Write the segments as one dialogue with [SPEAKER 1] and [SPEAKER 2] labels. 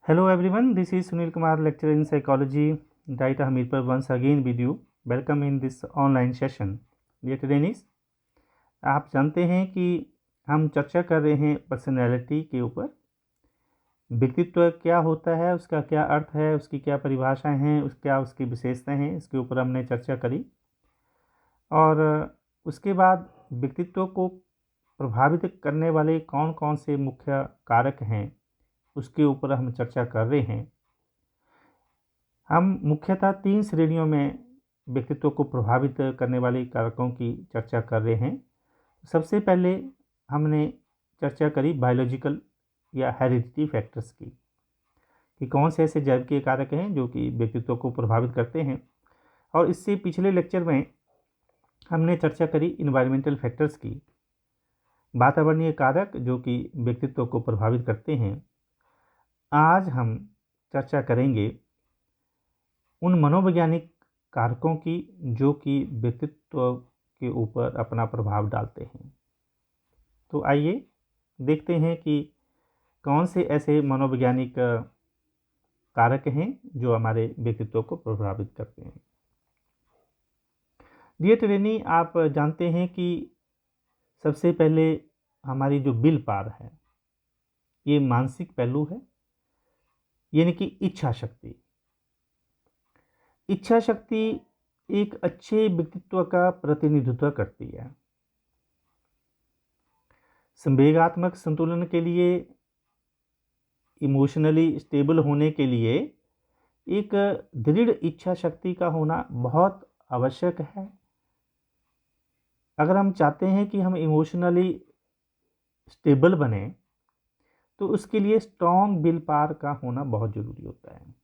[SPEAKER 1] Hello everyone, this is Sunil Kumar, lecturer in psychology, Diet Hamirpur once again with you. Welcome in this online session. Dear trainees, आप जानते हैं कि हम चर्चा कर रहे हैं पर्सनैलिटी के ऊपर। व्यक्तित्व क्या होता है, उसका क्या अर्थ है, उसकी क्या परिभाषाएं हैं, क्या उसकी विशेषताएं हैं, इसके ऊपर हमने चर्चा करी। और उसके बाद व्यक्तित्व को प्रभावित करने वाले कौन कौन से मुख्य कारक हैं, उसके ऊपर हम चर्चा कर रहे हैं। हम मुख्यतः 3 श्रेणियों में व्यक्तित्व को प्रभावित करने वाले कारकों की चर्चा कर रहे हैं। सबसे पहले हमने चर्चा करी बायोलॉजिकल या हेरिडिटी फैक्टर्स की, कि कौन से ऐसे जैविकीय कारक हैं जो कि व्यक्तित्व को प्रभावित करते हैं। और इससे पिछले लेक्चर में हमने चर्चा करी इन्वायरमेंटल फैक्टर्स की, वातावरणीय कारक जो कि व्यक्तित्व को प्रभावित करते हैं। आज हम चर्चा करेंगे उन मनोवैज्ञानिक कारकों की जो कि व्यक्तित्व के ऊपर अपना प्रभाव डालते हैं। तो आइए देखते हैं कि कौन से ऐसे मनोवैज्ञानिक कारक हैं जो हमारे व्यक्तित्व को प्रभावित करते हैं। डियर ट्रेनी, आप जानते हैं कि सबसे पहले हमारी जो विल पावर है, ये मानसिक पहलू है, यानी कि इच्छा शक्ति। इच्छा शक्ति एक अच्छे व्यक्तित्व का प्रतिनिधित्व करती है। संवेगात्मक संतुलन के लिए, इमोशनली स्टेबल होने के लिए एक दृढ़ इच्छा शक्ति का होना बहुत आवश्यक है। अगर हम चाहते हैं कि हम इमोशनली स्टेबल बने, तो उसके लिए स्ट्रॉन्ग विल पावर का होना बहुत ज़रूरी होता है।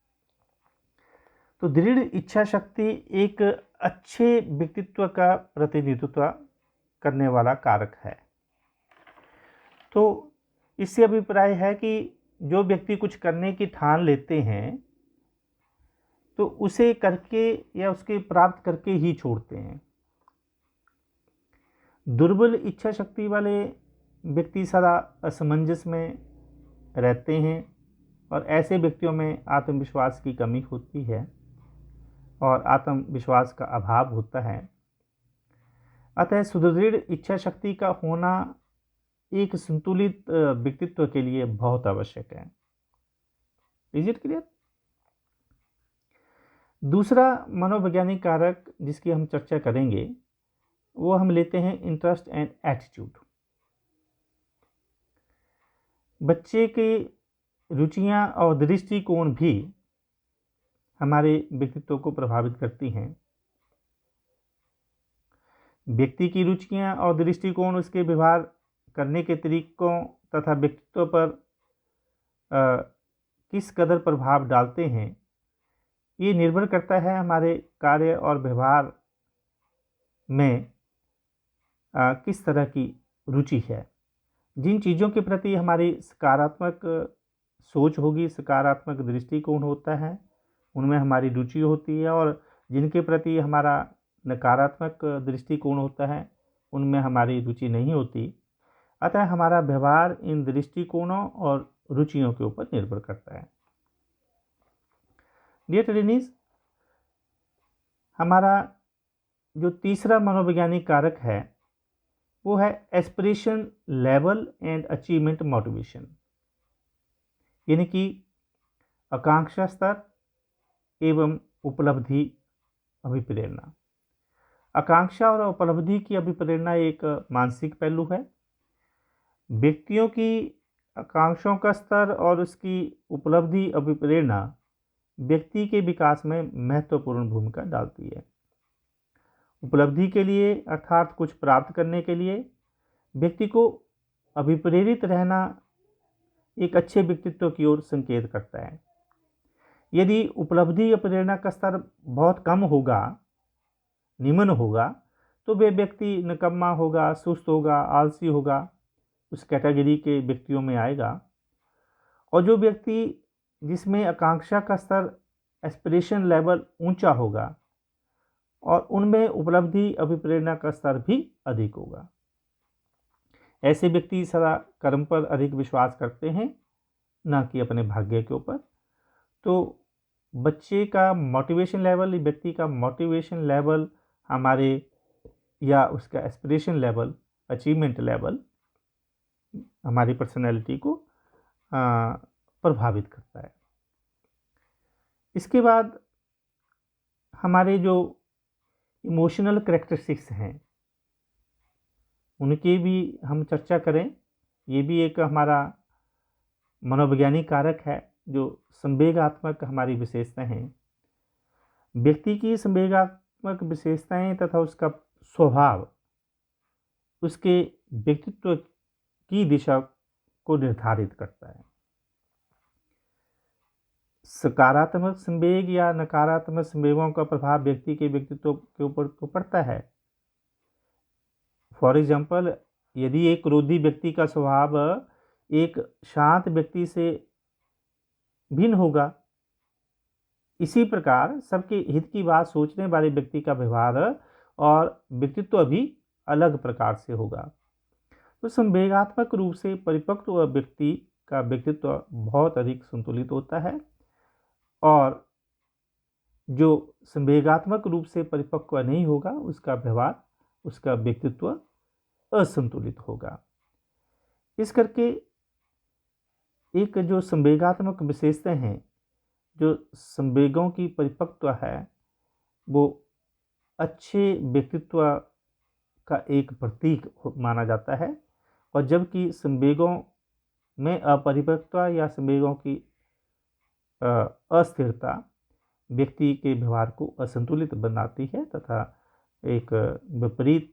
[SPEAKER 1] तो दृढ़ इच्छा शक्ति एक अच्छे व्यक्तित्व का प्रतिनिधित्व करने वाला कारक है। तो इससे अभिप्राय है कि जो व्यक्ति कुछ करने की ठान लेते हैं तो उसे करके या उसके प्राप्त करके ही छोड़ते हैं। दुर्बल इच्छा शक्ति वाले व्यक्ति सदा असमंजस में रहते हैं और ऐसे व्यक्तियों में आत्मविश्वास की कमी होती है और आत्मविश्वास का अभाव होता है। अतः सुदृढ़ इच्छा शक्ति का होना एक संतुलित व्यक्तित्व के लिए बहुत आवश्यक है। Is it clear? दूसरा मनोवैज्ञानिक कारक जिसकी हम चर्चा करेंगे वो हम लेते हैं इंटरेस्ट एंड एटीट्यूड। बच्चे की रुचियां और दृष्टिकोण भी हमारे व्यक्तित्व को प्रभावित करती हैं। व्यक्ति की रुचियां और दृष्टिकोण उसके व्यवहार करने के तरीकों तथा व्यक्तित्व पर किस कदर प्रभाव डालते हैं, ये निर्भर करता है हमारे कार्य और व्यवहार में किस तरह की रुचि है। जिन चीज़ों के प्रति हमारी सकारात्मक सोच होगी, सकारात्मक दृष्टिकोण होता है, उनमें हमारी रुचि होती है, और जिनके प्रति हमारा नकारात्मक दृष्टिकोण होता है उनमें हमारी रुचि नहीं होती। अतः हमारा व्यवहार इन दृष्टिकोणों और रुचियों के ऊपर निर्भर करता है। डियर ट्रेनीज, हमारा जो तीसरा मनोवैज्ञानिक कारक है वो है aspiration level and achievement motivation, यानी कि आकांक्षा स्तर एवं उपलब्धि अभिप्रेरणा। आकांक्षा और उपलब्धि की अभिप्रेरणा एक मानसिक पहलू है। व्यक्तियों की आकांक्षाओं का स्तर और उसकी उपलब्धि अभिप्रेरणा व्यक्ति के विकास में महत्वपूर्ण भूमिका डालती है। उपलब्धि के लिए अर्थात कुछ प्राप्त करने के लिए व्यक्ति को अभिप्रेरित रहना एक अच्छे व्यक्तित्व की ओर संकेत करता है। यदि उपलब्धि या प्रेरणा का स्तर बहुत कम होगा, निम्न होगा, तो वे व्यक्ति निकम्मा होगा, सुस्त होगा, आलसी होगा, उस कैटेगरी के व्यक्तियों में आएगा। और जो व्यक्ति जिसमें आकांक्षा का स्तर एस्पिरेशन लेवल ऊंचा होगा और उनमें उपलब्धि अभिप्रेरणा का स्तर भी अधिक होगा, ऐसे व्यक्ति सदा कर्म पर अधिक विश्वास करते हैं, ना कि अपने भाग्य के ऊपर। तो बच्चे का मोटिवेशन लेवल, व्यक्ति का मोटिवेशन लेवल हमारे या उसका एस्पिरेशन लेवल, अचीवमेंट लेवल हमारी पर्सनैलिटी को प्रभावित करता है। इसके बाद हमारे जो इमोशनल कैरेक्टरिस्टिक्स हैं उनकी भी हम चर्चा करें। ये भी एक हमारा मनोवैज्ञानिक कारक है जो संवेगात्मक हमारी विशेषताएं हैं। व्यक्ति की संवेगात्मक विशेषताएं तथा उसका स्वभाव उसके व्यक्तित्व की दिशा को निर्धारित करता है। सकारात्मक संवेग या नकारात्मक संवेगों का प्रभाव व्यक्ति के व्यक्तित्व के ऊपर तो पड़ता है। फॉर एग्जाम्पल, यदि एक क्रोधी व्यक्ति का स्वभाव एक शांत व्यक्ति से भिन्न होगा, इसी प्रकार सबके हित की बात सोचने वाले व्यक्ति का व्यवहार और व्यक्तित्व भी अलग प्रकार से होगा। तो संवेगात्मक रूप से परिपक्व व्यक्ति का व्यक्तित्व बहुत अधिक संतुलित होता है और जो संवेगात्मक रूप से परिपक्व नहीं होगा उसका व्यवहार, उसका व्यक्तित्व असंतुलित होगा। इस करके एक जो संवेगात्मक विशेषताएं हैं, जो संवेगों की परिपक्वता है, वो अच्छे व्यक्तित्व का एक प्रतीक माना जाता है। और जबकि संवेगों में अपरिपक्वता या संवेगों की अस्थिरता व्यक्ति के व्यवहार को असंतुलित बनाती है तथा एक विपरीत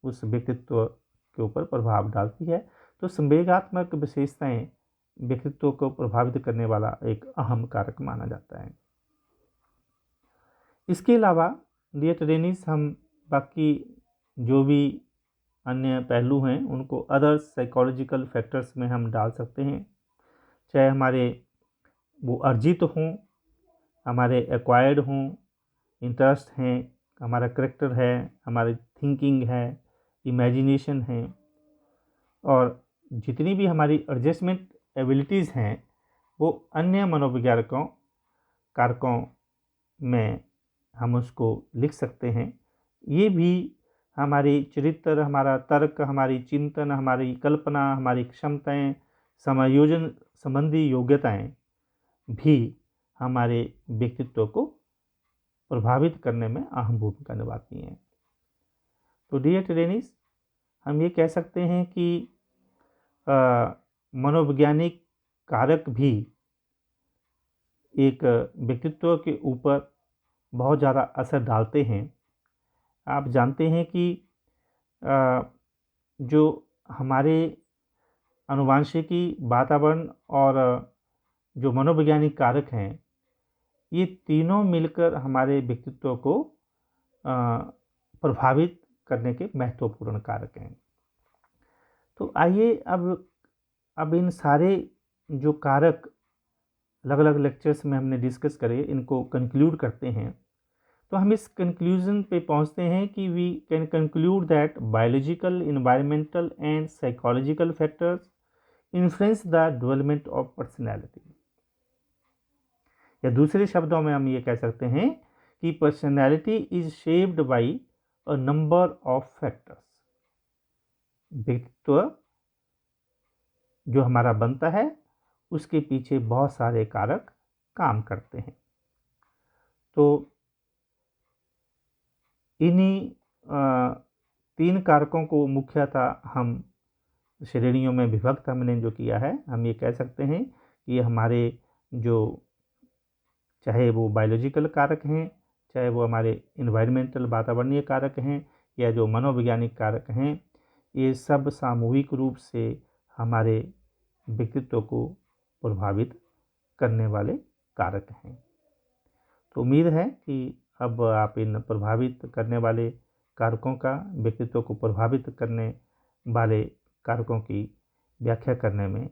[SPEAKER 1] उस व्यक्तित्व के ऊपर प्रभाव डालती है। तो संवेगात्मक विशेषताएं व्यक्तित्व को प्रभावित करने वाला एक अहम कारक माना जाता है। इसके अलावा डियर ट्रेनीज, हम बाकी जो भी अन्य पहलू हैं उनको अदर साइकोलॉजिकल फैक्टर्स में हम डाल सकते हैं, चाहे हमारे वो अर्जित हों, हमारे एक्वायर्ड हों, इंटरेस्ट हैं, हमारा करेक्टर है, हमारी थिंकिंग है, इमेजिनेशन है, और जितनी भी हमारी एडजस्टमेंट एबिलिटीज़ हैं वो अन्य मनोवैज्ञानिकों कारकों में हम उसको लिख सकते हैं। ये भी हमारी चरित्र, हमारा तर्क, हमारी चिंतन, हमारी कल्पना, हमारी क्षमताएं, समायोजन संबंधी योग्यताएं भी हमारे व्यक्तित्व को प्रभावित करने में अहम भूमिका निभाती हैं। तो डियर ट्रेनीज, हम ये कह सकते हैं कि मनोवैज्ञानिक कारक भी एक व्यक्तित्व के ऊपर बहुत ज़्यादा असर डालते हैं। आप जानते हैं कि जो हमारे आनुवंशिकी, वातावरण और जो मनोवैज्ञानिक कारक हैं, ये तीनों मिलकर हमारे व्यक्तित्व को प्रभावित करने के महत्वपूर्ण कारक हैं। तो आइए अब इन सारे जो कारक अलग अलग लेक्चर्स में हमने डिस्कस करे, इनको कंक्लूड करते हैं। तो हम इस कंक्लूजन पे पहुंचते हैं कि we can conclude that biological, environmental and psychological factors influence the development of personality. या दूसरे शब्दों में हम ये कह सकते हैं कि personality is shaped by a number of factors. व्यक्तित्व जो हमारा बनता है उसके पीछे बहुत सारे कारक काम करते हैं। तो इन्हीं 3 कारकों को मुख्यतः हम श्रेणियों में विभक्त हमने जो किया है, हम ये कह सकते हैं कि हमारे जो चाहे वो बायोलॉजिकल कारक हैं, चाहे वो हमारे इन्वायरमेंटल वातावरणीय कारक हैं, या जो मनोवैज्ञानिक कारक हैं, ये सब सामूहिक रूप से हमारे व्यक्तित्व को प्रभावित करने वाले कारक हैं। तो उम्मीद है कि अब आप इन प्रभावित करने वाले कारकों का, व्यक्तित्व को प्रभावित करने वाले कारकों की व्याख्या करने में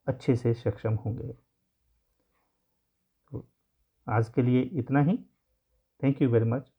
[SPEAKER 1] अच्छे से सक्षम होंगे। तो आज के लिए इतना ही। Thank you very much.